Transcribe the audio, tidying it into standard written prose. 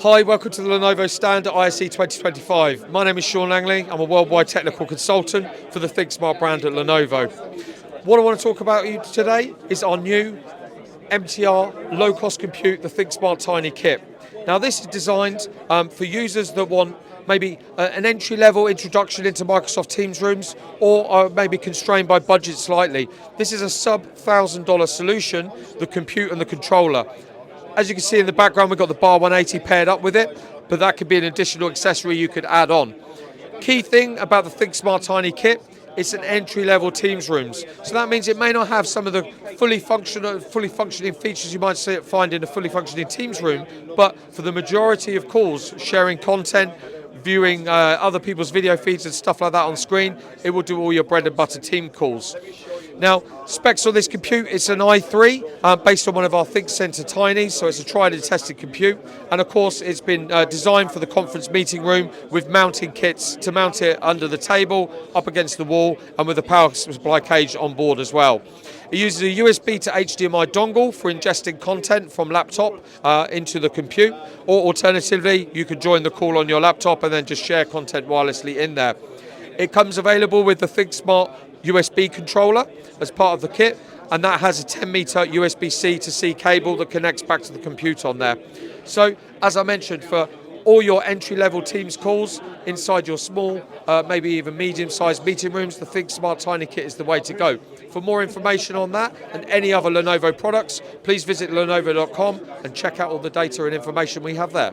Hi, welcome to the Lenovo stand at ISE 2025. My name is Sean Langley. I'm a worldwide technical consultant for the ThinkSmart brand at Lenovo. What I want to talk about you today is our new MTR low-cost compute, the ThinkSmart Tiny Kit. Now this is designed for users that want maybe an entry-level introduction into Microsoft Teams rooms or are maybe constrained by budget slightly. This is a sub-$1,000 solution, the compute and the controller. As you can see in the background, we've got the Bar 180 paired up with it, but that could be an additional accessory you could add on. Key thing about the ThinkSmart Tiny Kit, it's an entry-level Teams rooms. So that means it may not have some of the fully functioning features you might find in a fully functioning Teams room, but for the majority of calls, sharing content, viewing other people's video feeds and stuff like that on screen, it will do all your bread and butter team calls. Now, specs on this compute, it's an i3 based on one of our ThinkCentre Tinys, so it's a tried and tested compute. And of course, it's been designed for the conference meeting room with mounting kits to mount it under the table, up against the wall, and with a power supply cage on board as well. It uses a USB to HDMI dongle for ingesting content from laptop into the compute, or alternatively, you could join the call on your laptop and then just share content wirelessly in there. It comes available with the ThinkSmart USB controller as part of the kit, and that has a 10-meter USB-C to C cable that connects back to the compute on there. So, as I mentioned, for all your entry-level Teams calls inside your small, maybe even medium-sized meeting rooms, the ThinkSmart Tiny Kit is the way to go. For more information on that and any other Lenovo products, please visit lenovo.com and check out all the data and information we have there.